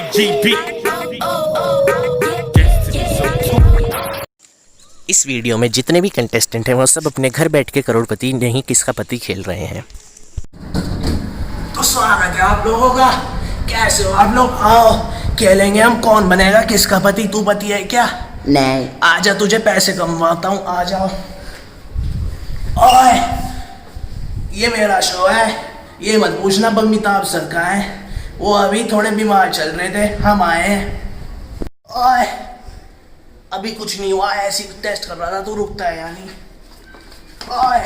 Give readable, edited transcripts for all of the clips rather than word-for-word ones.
KGB। इस वीडियो में जितने भी कंटेस्टेंट हैं वो सब अपने घर बैठ के करोड़पति नहीं किसका पति खेल रहे हैं। तो स्वागत है आप लोगों का। कैसे हो आप लोग? आओ खेलेंगे हम कौन बनेगा किसका पति। तू पति है क्या? नहीं। आजा तुझे पैसे कमवाता हूँ, आ जाओ। ओए ये मेरा शो है, ये मत पूछना अमिताभ सर का है, वो अभी थोड़े बीमार चल रहे थे, हम आए हैं। ओए अभी कुछ नहीं हुआ, ऐसी टेस्ट कर रहा था, तू रुकता है यानी। ओए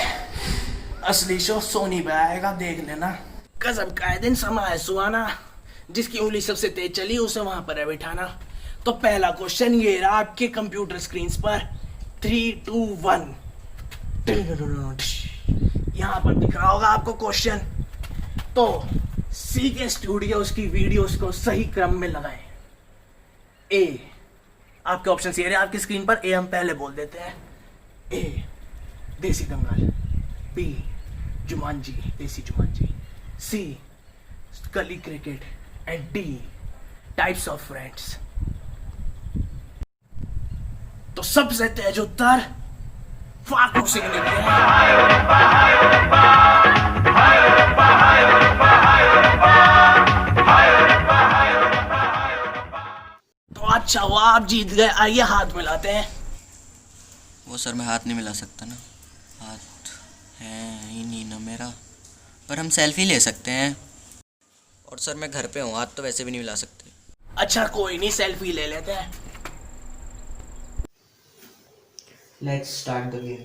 असली शो सोनी पे आएगा, देख लेना। गजब का है दिन, समा है सुहाना, जिसकी उंगली सबसे तेज चली उसे वहां पर है बिठाना। तो पहला क्वेश्चन ये रहा आपके कंप्यूटर स्क्रीन पर। 3, 2, 1 यहाँ पर दिख रहा होगा आपको क्वेश्चन। तो सी के स्टूडियो उसकी वीडियोस को सही क्रम में लगाएं। ए आपके ऑप्शन ये रहे आपकी स्क्रीन पर। ए हम पहले बोल देते हैं। ए देसी दंगल, बी जुमांजी देसी जुमांजी, सी गली cricket and D types of friends. तो सबसे तेज उत्तर फारूक सिंह ने दिया। तो अच्छा हुआ आप जीत गए। आइए हाथ मिलाते हैं। वो सर मैं हाथ नहीं मिला सकता ना, हाथ है ही नहीं ना मेरा, पर हम सेल्फी ले सकते हैं। और सर मैं घर पे हूँ, हाथ तो वैसे भी नहीं मिला सकते। अच्छा कोई नहीं, सेल्फी ले लेते हैं। Let's start the game.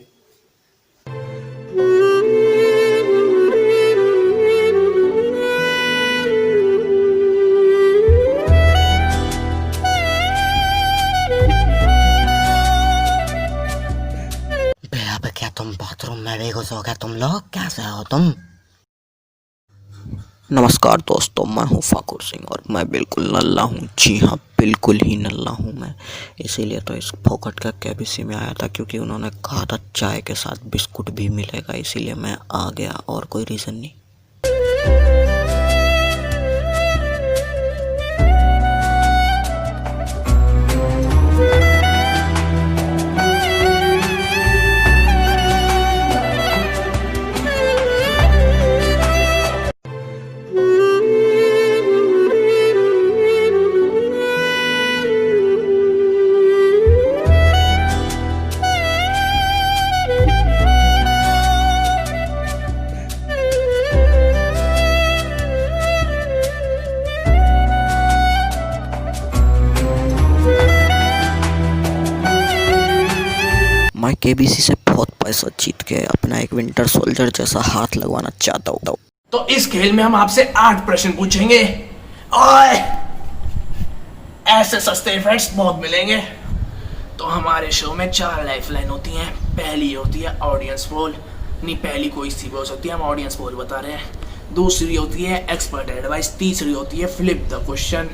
अब क्या तुम बाथरूम में भी घुसोगे? तुम लोग कैसे हो तुम? नमस्कार दोस्तों, मैं हूं फाकुर सिंह और मैं बिल्कुल नल्ला हूं। जी हाँ, बिल्कुल ही नल्ला हूं मैं। इसीलिए तो इस फोकट का केबीसी में आया था, क्योंकि उन्होंने कहा था चाय के साथ बिस्कुट भी मिलेगा, इसीलिए मैं आ गया, और कोई रीज़न नहीं। मैं केबीसी से बहुत पैसा जीत के अपना एक विंटर सोल्जर जैसा हाथ लगवाना चाहता हूँ। तो इस खेल में हम आपसे 8 प्रश्न पूछेंगे। ओए ऐसे सस्ते इफेक्ट्स बहुत मिलेंगे। तो हमारे शो में 4 लाइफलाइन होती हैं। पहली होती है ऑडियंस पोल, नहीं पहली कोई सी भी हो सकती है, हम ऑडियंस पोल बता रहे हैं। दूसरी होती है एक्सपर्ट एडवाइस, तीसरी होती है फ्लिप द क्वेश्चन,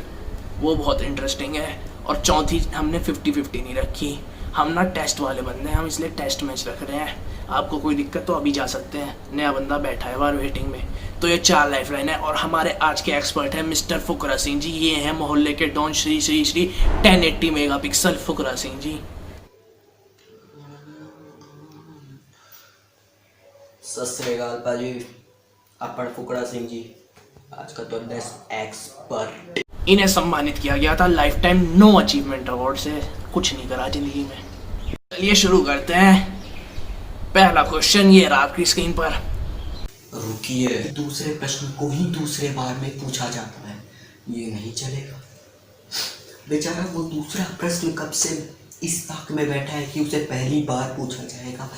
वो बहुत इंटरेस्टिंग है। और चौथी हमने 50-50 नहीं रखी, हम ना टेस्ट वाले बंदे हैं, हम इसलिए टेस्ट मैच रख रहे हैं। आपको कोई दिक्कत तो अभी जा सकते हैं, नया बंदा बैठा है बार वेटिंग में। तो ये 4 लाइफलाइन है। और हमारे आज के एक्सपर्ट हैं मिस्टर फुकरा सिंह जी। ये हैं मोहल्ले के डॉन श्री श्री श्री 1080 मेगापिक्सल फुकरा सिंह जी। सत श्री अकाल पाजी, अपन फुकरा सिंह जी, आज का तो 10 एक्सपर्ट। इन्हें सम्मानित किया गया था life time know achievement award से, कुछ नहीं करा जिंदगी में। चलिए शुरू करते हैं। पहला क्वेश्चन ये रहा आपकी स्क्रीन पर। रुकिए, दूसरे प्रश्न को ही दूसरे बार में पूछा जाता है, ये नहीं चलेगा। बेचारा वो दूसरा प्रश्न कब से इस ताक में बैठा है कि उसे पहली बार पूछा जाएगा,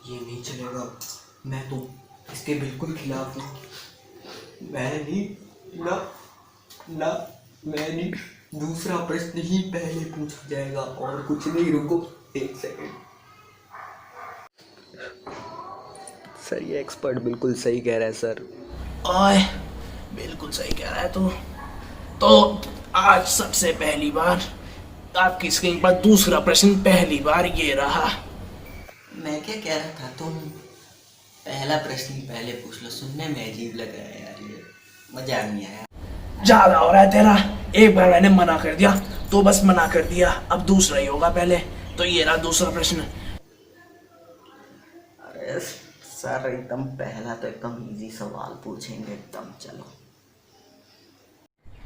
ये नहीं चलेगा। मैं तो इसके बिल्कुल खिलाफ हूँ। मैं नहीं, ना मैं नहीं, दूसरा प्रश्न ही पहले पूछा जाएगा और कुछ नहीं। रुको 1 सेकंड। सर ये एक्सपर्ट बिल्कुल सही कह रहा है सर। ओए बिल्कुल सही कह रहा है तू। तो आज सबसे पहली बार आपकी स्क्रीन पर दूसरा प्रश्न पहली बार ये रहा। मैं क्या कह रहा था, तुम पहला प्रश्न पहले पूछ लो। सुनने में अजीब लग रहा है यार, ये मजा नहीं आया। ज्यादा हो रहा है तेरा। एक बार मैंने मना कर दिया तो बस मना कर दिया, अब दूसरा ही होगा पहले। तो ये रहा दूसरा प्रश्न। अरे सर एकदम पहला तो एकदम इजी सवाल पूछेंगे एकदम, चलो।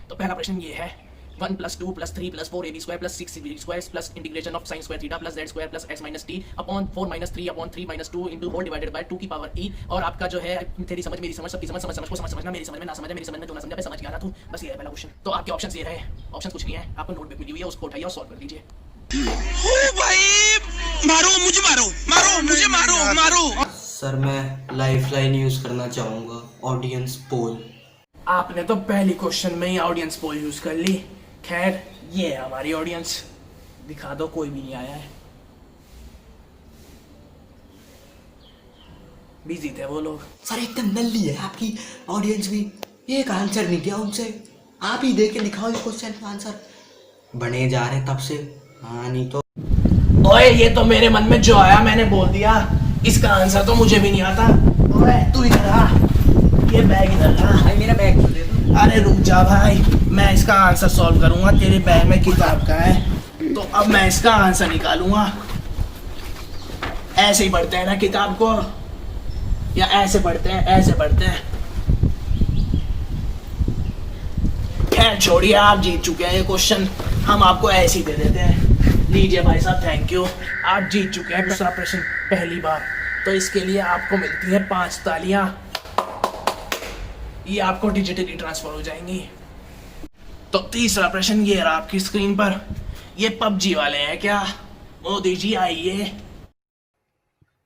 तो पहला प्रश्न ये है 1 + 2 + 3 + 4 ab² + 6c² + integration of sin² theta + z² + x - t upon 4 - 3 upon 3 - 2 into whole divided by 2 की पावर e। और आपका जो है तेरी समझ मेरी समझ सबकी समझ समझ समझ को समझ समझना, मेरी समझ में ना समझ मेरी समझ में जो ना समझा मैं समझ गया ना तू, बस ये है पहला क्वेश्चन। तो आपके ऑप्शंस ये रहे, ऑप्शंस कुछ नहीं है, आपको नोटबुक मिली हुई है उसको उठाइए और सॉल्व कर लीजिए। ओए भाई मारो मुझे, मारो मुझे, मारो। सर मैं लाइफलाइन यूज करना चाहूँगा, ऑडियंस पोल। आपने तो पहली क्वेश्चन में ही ऑडियंस पोल यूज कर ली। खैर ये है हमारी ऑडियंस, दिखा दो, कोई भी नहीं आया है, बिजी थे वो लोग। सर एकदम नल्ली है आपकी ऑडियंस भी, एक आंसर नहीं दिया उनसे, आप ही दे के दिखाओ इस क्वेश्चन का आंसर। बने जा रहे तब से, हाँ नहीं तो। ओए ये तो मेरे मन में जो आया मैंने बोल दिया, इसका आंसर तो मुझे भी नहीं आता। ओए तू इधर आ, ये बैग इधर ला। भाई मेरा बैग तो दे दो। अरे रुक जा भाई, मैं इसका आंसर सॉल्व करूंगा, तेरे बैग में किताब का है तो अब मैं इसका आंसर निकालूंगा। ऐसे ही पढ़ते हैं ना किताब को, या ऐसे पढ़ते हैं? ऐसे पढ़ते हैं। खैर छोड़िए, आप जीत चुके हैं ये क्वेश्चन, हम आपको ऐसे ही दे देते हैं। लीजिए भाई साहब, थैंक यू, आप जीत चुके हैं दूसरा प्रश्न पहली बार। तो इसके लिए आपको मिलती है 5 तालियां, ये आपको डिजिटली ट्रांसफर हो जाएंगी। तो तीसरा प्रश्न ये रहा आपकी स्क्रीन पर, ये पबजी वाले हैं क्या? मोदी जी आइए।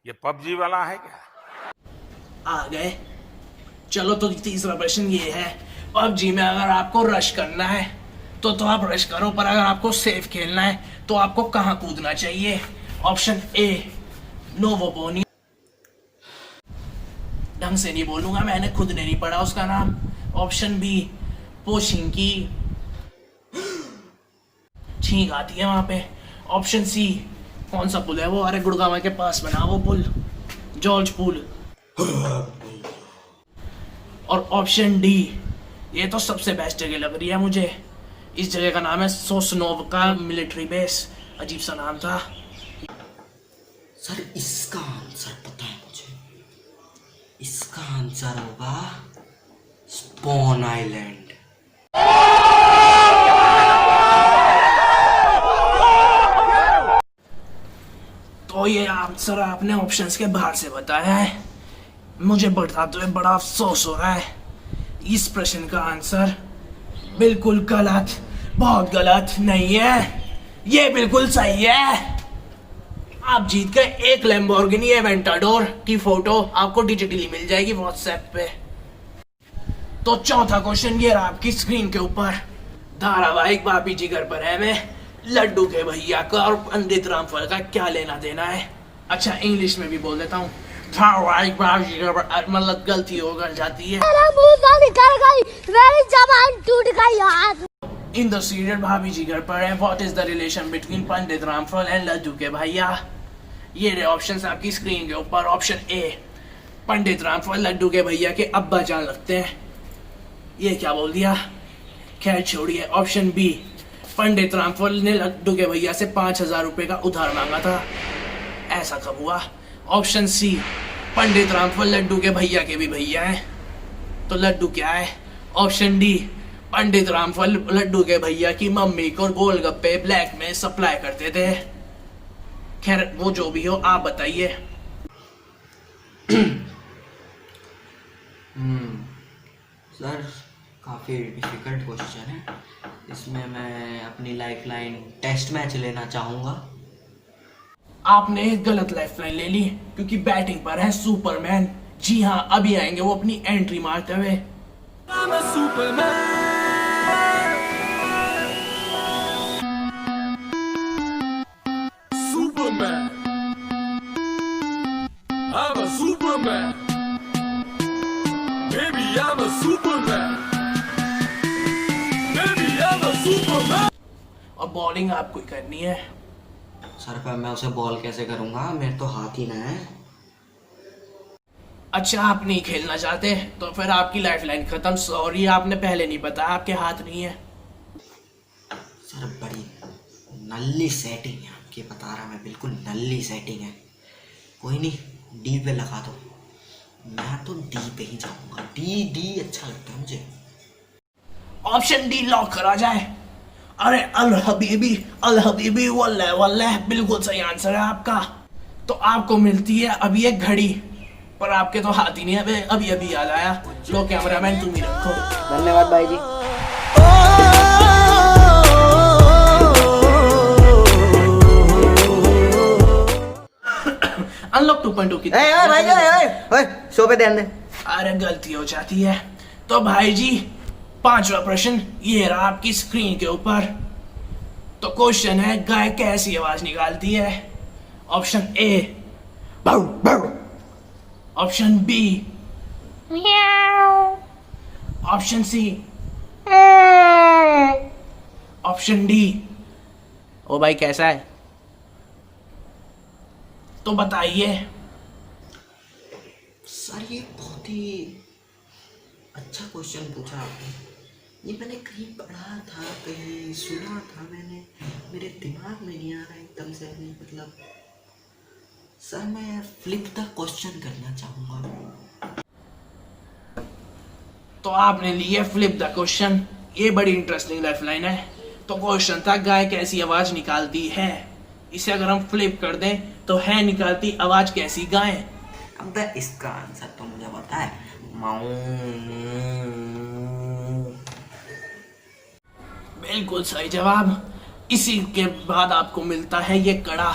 ये पबजी वाला है क्या? आ गए। चलो तो तीसरा प्रश्न ये है, पबजी में अगर आपको रश करना है तो आप रश करो, पर अगर आपको सेफ खेलना है तो आपको कहाँ कूदना चाहिए? ऑप्शन ए नोवोपोनी, ढंग से नहीं बोलूंगा, मैंने खुद ने नहीं पढ़ा उसका नाम। ऑप्शन बी पोशिंकी, छींक आती है वहां पे। ऑप्शन सी कौन सा पुल है वो, अरे गुड़गांव के पास बना वो पुल, जॉर्ज पुल। और ऑप्शन डी, ये तो सबसे बेस्ट जगह लग रही है मुझे, इस जगह का नाम है सोसनोव का मिलिट्री बेस, अजीब सा नाम था। सर इसका आंसर पता है मुझे, इसका आंसर होगा स्पॉन आइलैंड। तो ये आंसर आपने ऑप्शंस के बाहर से बताया है, मुझे बताते हुए बड़ा अफसोस हो रहा है। इस प्रश्न का आंसर बिल्कुल गलत, बहुत गलत नहीं है, ये बिल्कुल सही है। आप जीत गए एक लैम्बोर्गिनी एवेंटाडोर की फोटो, आपको डिजिटली मिल जाएगी व्हाट्सएप पे। तो चौथा क्वेश्चन ये रहा आपकी स्क्रीन के ऊपर, धारावाहिक भाभी जी घर पर है में लड्डू के भैया का और पंडित रामफल का क्या लेना देना है? अच्छा इंग्लिश में भी बोल देता हूँ, धारावाहिक भाभी जी घर पर, मतलब गलती हो जाती है। मेरी जबान टूट गई यार। इन द सीरियल भाभी जी घर पर है, what is the relation between Pandit Ramphal and Laddoo के भैया? ये रहे ऑप्शंस आपकी स्क्रीन के ऊपर। ऑप्शन ए पंडित रामफल लड्डू के भैया के अब्बा जान लगते हैं, ये क्या बोल दिया, खैर छोड़िए। ऑप्शन बी पंडित रामफल ने लड्डू के भैया से 5,000 रुपए का उधार मांगा था, ऐसा कब हुआ? ऑप्शन सी पंडित रामफल लड्डू के भैया के भी भैया हैं, तो लड्डू क्या है? ऑप्शन डी पंडित रामफल लड्डू के भैया की मम्मी को गोलगप्पे ब्लैक में सप्लाई करते थे। खैर वो जो भी हो, आप बताइए। सर काफ़ी डिफिकल्ट क्वेश्चन है, इसमें मैं अपनी लाइफलाइन टेस्ट मैच लेना चाहूँगा। आपने एक गलत लाइफलाइन ले ली क्योंकि बैटिंग पर है सुपरमैन। जी हाँ, अभी आएंगे वो अपनी एंट्री मारते हुए। I'm a Superman. Baby, I'm a Superman. Baby, I'm a Superman. और बॉलिंग आपको ही करनी है। सर पर मैं उसे बॉल कैसे करूँगा, मेरे तो हाथ ही ना है। अच्छा आप नहीं खेलना चाहते तो फिर आपकी लाइफलाइन खत्म। सॉरी, आपने पहले नहीं बताया आपके हाथ नहीं है। सर बड़ी नल्ली सेटिंग है आपकी, बता रहा मैं, बिल्कुल नल्ली सेटिंग है। कोई नहीं, डी पे लगा दो। मैं तो डी पे ही जाऊंगा, डी अच्छा लगता है मुझे। ऑप्शन डी लॉक करा जाए। अरे अल हबीबी वल्लह वल्लह, बिल्कुल सही आंसर है आपका। तो आपको मिलती है अभी एक घड़ी, पर आपके तो हाथ ही नहीं है, अभी अभी याद आया। लो कैमरामैन तुम ही रखो। धन्यवाद भाई जी। अनलॉक 2.2 की भाई शो पे ध्यान दे। अरे गलती हो जाती है। तो भाई जी 5वां प्रश्न ये रहा आपकी स्क्रीन के ऊपर। तो क्वेश्चन है, गाय कैसी आवाज निकालती है? ऑप्शन ए बाउ बाउ, option B option C, option D. ओ भाई कैसा है? तो बताइए। सर ये बहुत ही अच्छा क्वेश्चन पूछा आपने। ये मैंने कहीं पढ़ा था, कहीं सुना था मैंने, मेरे दिमाग में नहीं आ रहा एकदम से अभी। मतलब सर मैं फ्लिप द क्वेश्चन करना चाहूँगा। तो आपने लिए फ्लिप द क्वेश्चन। ये बड़ी इंटरेस्टिंग लाइफलाइन है। तो क्वेश्चन था, गाय कैसी आवाज निकालती है? इसे अगर हम फ्लिप कर दें तो है निकालती आवाज कैसी गाय? अब इसका आंसर तो मुझे पता है, माऊ। बिल्कुल सही जवाब। इसी के बाद आपको मिलता है ये कड़ा,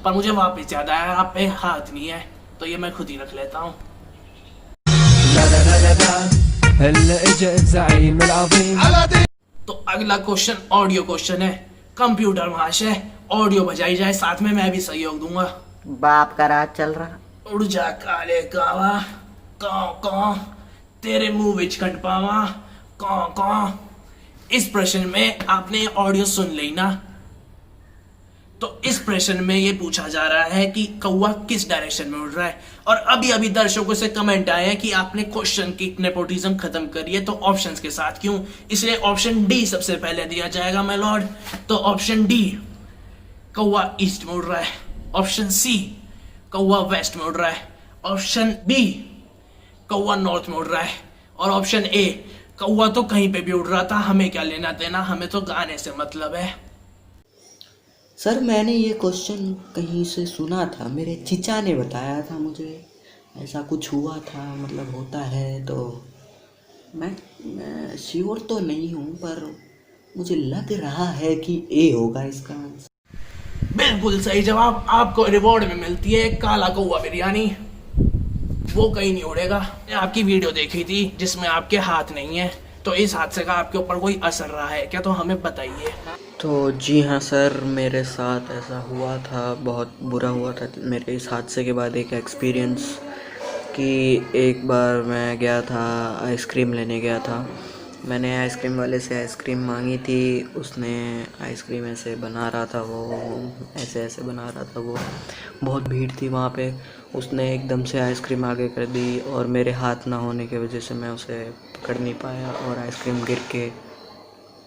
पर मुझे वापस याद आया आप पे हाथ नहीं है, तो ये मैं खुद ही रख लेता हूँ। तो अगला क्वेश्चन ऑडियो क्वेश्चन है। कंप्यूटर महाशय ऑडियो बजाई जाए, साथ में मैं भी सहयोग दूंगा। बाप का राज चल रहा। उड़ जा काले कावा, कौ कौ तेरे मुंह विच कट पावा, कौ कौ। इस प्रश्न में आपने ऑडियो सुन ली ना? तो इस प्रश्न में ये पूछा जा रहा है कि कौवा किस डायरेक्शन में उड़ रहा है। और अभी अभी दर्शकों से कमेंट आए हैं कि आपने क्वेश्चन की नेपोटिज्म खत्म करी है, तो ऑप्शंस के साथ क्यों? इसलिए ऑप्शन डी सबसे पहले दिया जाएगा माय लॉर्ड। तो ऑप्शन डी कौवा ईस्ट में उड़ रहा है, ऑप्शन सी कौवा वेस्ट में उड़ रहा है, ऑप्शन बी कौवा नॉर्थ में उड़ रहा है, और ऑप्शन ए कौवा तो कहीं पे भी उड़ रहा था, हमें क्या लेना देना, हमें तो गाने से मतलब है। सर मैंने ये क्वेश्चन कहीं से सुना था, मेरे चीचा ने बताया था मुझे, ऐसा कुछ हुआ था, मतलब होता है। तो मैं श्योर तो नहीं हूँ, पर मुझे लग रहा है कि ए होगा इसका आंसर। बिल्कुल सही जवाब। आपको रिवॉर्ड में मिलती है काला कौवा बिरयानी, वो कहीं नहीं उड़ेगा। आपकी वीडियो देखी थी जिसमें आपके हाथ नहीं है, तो इस हादसे का आपके ऊपर कोई असर रहा है क्या? तो हमें बताइए। तो जी हाँ सर, मेरे साथ ऐसा हुआ था, बहुत बुरा हुआ था मेरे इस हादसे के बाद एक एक्सपीरियंस। कि एक बार मैं गया था, आइसक्रीम लेने गया था। मैंने आइसक्रीम वाले से आइसक्रीम मांगी थी, उसने आइसक्रीम ऐसे बना रहा था, वो ऐसे बना रहा था, वो बहुत भीड़ थी वहाँ पे। उसने एकदम से आइसक्रीम आगे कर दी और मेरे हाथ ना होने की वजह से मैं उसे पकड़ नहीं पाया और आइसक्रीम गिर के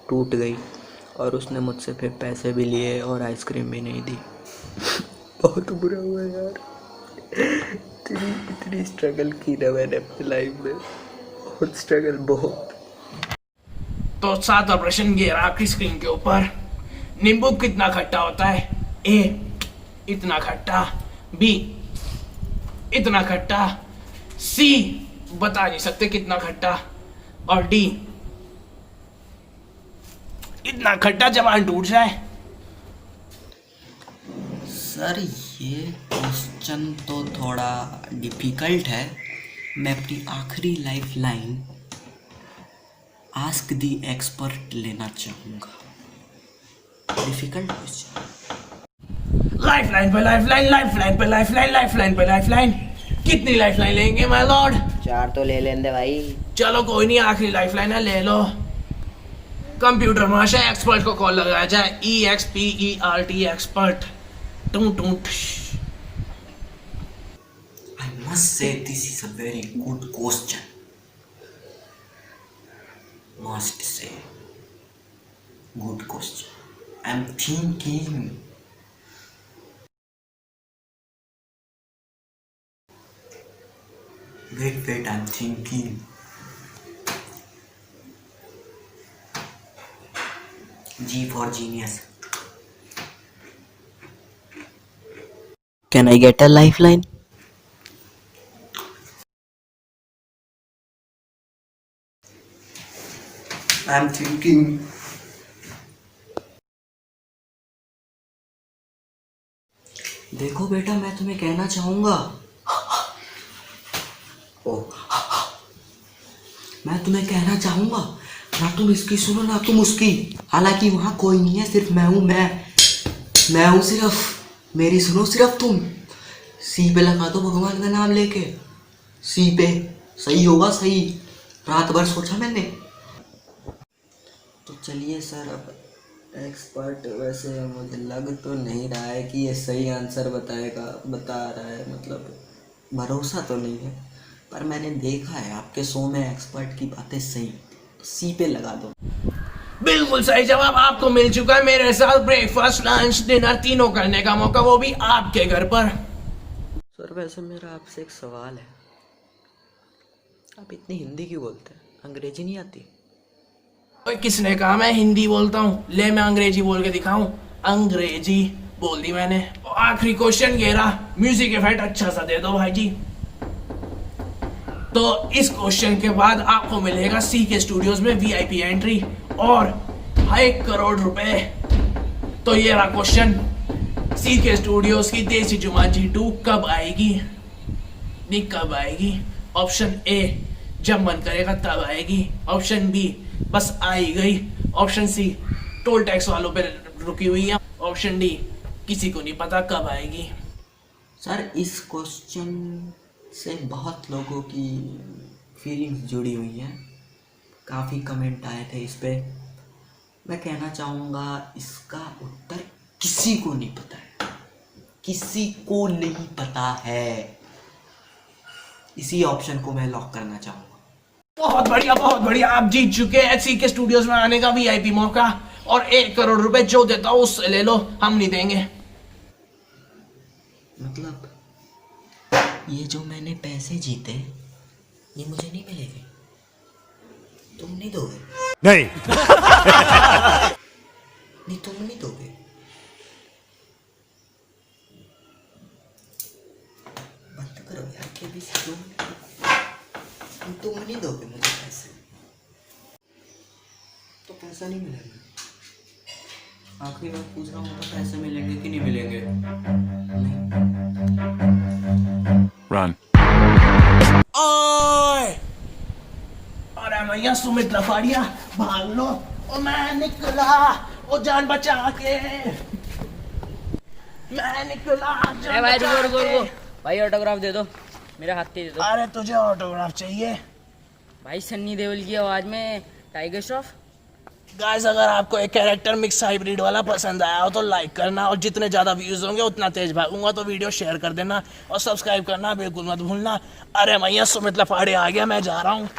टूट गई। और उसने मुझसे फिर पैसे भी लिए और आइसक्रीम भी नहीं दी। बहुत बुरा हुआ यार, इतनी स्ट्रगल की ना मैंने अपनी लाइफ में, बहुत स्ट्रगल, बहुत। तो 7वां प्रश्न ये रहा आपकी स्क्रीन के ऊपर। नींबू कितना खट्टा होता है? ए इतना खट्टा, बी इतना खट्टा, सी बता नहीं सकते कितना खट्टा, और डी इतना खट्टा जबान टूट जाए। सर ये क्वेश्चन तो थोड़ा डिफिकल्ट है। मैं अपनी आखिरी life line ask the expert लेना चाहूँगा। Difficult question. लाइफलाइन पे लाइफलाइन, लाइफलाइन पे लाइफलाइन, लाइफलाइन पे लाइफलाइन। कितनी लाइफलाइन लेंगे माय लॉर्ड? 4 तो ले लेंगे भाई। चलो कोई नहीं, आखिरी लाइफलाइन है, ले लो। कंप्यूटर महाशय एक्सपर्ट को कॉल लगाया जाए। EXPERT expert. टू टू। I must say this is a very good question. Must say good question. I'm thinking. Wait, I'm thinking. G for genius. Can I get a lifeline? I'm thinking. देखो बेटा, मैं तुम्हें कहना चाहूंगा। मैं तुम्हें कहना चाहूंगा, ना तुम इसकी सुनो ना तुम उसकी। हालांकि वहां कोई नहीं है, सिर्फ मैं हूं। मैं हूं सिर्फ। मेरी सुनो सिर्फ तुम। सी पे लगा दो भगवान का नाम लेके। सी पे सही होगा, सही। रात भर सोचा मैंने। तो चलिए सर, अब एक्सपर्ट वैसे मुझे लग तो नहीं रहा है कि ये सही आंसर बता रहा है, मतलब भरोसा तो नहीं है, पर मैंने देखा है आपके शो में एक्सपर्ट की बातें सही। सी पे लगा दो। बिल्कुल सही जवाब आपको मिल चुका है। मेरे साथ ब्रेकफास्ट, लंच, डिनर तीनों करने का मौका, वो भी आपके घर पर। सर वैसे मेरा आपसे एक सवाल है, आप इतनी हिंदी क्यों बोलते हैं? अंग्रेजी नहीं आती? ओए, किसने कहा मैं हिंदी बोलता हूँ? ले मैं अंग्रेजी बोल के दिखाऊं? अंग्रेजी बोल दी मैंने। और आखिरी क्वेश्चन ये रहा, म्यूजिक इफेक्ट अच्छा सा दे दो भाई जी। तो इस क्वेश्चन के बाद आपको मिलेगा CK स्टूडियोज में VIP एंट्री और 1 करोड़ रुपए। तो ये रहा क्वेश्चन, CK स्टूडियोज की देसी जुमांजी 2 कब आएगी? नहीं कब आएगी? ऑप्शन A, जब मन करेगा तब आएगी। ऑप्शन B, बस आई गई। ऑप्शन C, टोल टैक्स वालों पे रुकी हुई है। ऑप्शन D, किसी को नहीं पता कब आएगी। सर इस क्वेश्चन से बहुत लोगों की फीलिंग्स जुड़ी हुई हैं, काफ़ी कमेंट आए थे इस पे। मैं कहना चाहूँगा इसका उत्तर किसी को नहीं पता है, किसी को नहीं पता है। इसी ऑप्शन को मैं लॉक करना चाहूँगा। बहुत बढ़िया, बहुत बढ़िया, आप जीत चुके हैं CK स्टूडियोज में आने का VIP मौका। और 1 करोड़ रुपए जो देता हो उससे ले लो, हम नहीं देंगे। मतलब ये जो मैंने पैसे जीते ये मुझे नहीं मिलेंगे? तुम नहीं दोगे? नहीं। नहीं तुम नहीं दोगे? बंद करो यार, KBC तुम नहीं दोगे मुझे पैसे? तो पैसा नहीं मिलेगा। आखिरी बार पूछ रहा हूँ, तो पैसे मिलेंगे कि नहीं मिलेंगे? Run. ओए, अरे भैया सुमित लफाड़िया, भाग लो। ओ मैं निकला, ओ जान बचा के। मैं निकला जान भाई बचा रुको के। भाई ऑटोग्राफ दे दो, मेरा हाथ दे दो। अरे तुझे ऑटोग्राफ चाहिए? भाई सन्नी देओल की आवाज में टाइगर श्रॉफ। गाइस, अगर आपको एक कैरेक्टर मिक्स हाइब्रिड वाला पसंद आया हो तो लाइक करना, और जितने ज़्यादा व्यूज़ होंगे उतना तेज भागूंगा। तो वीडियो शेयर कर देना और सब्सक्राइब करना बिल्कुल मत भूलना। अरे भैया सुमित लफाड़े आ गया, मैं जा रहा हूँ।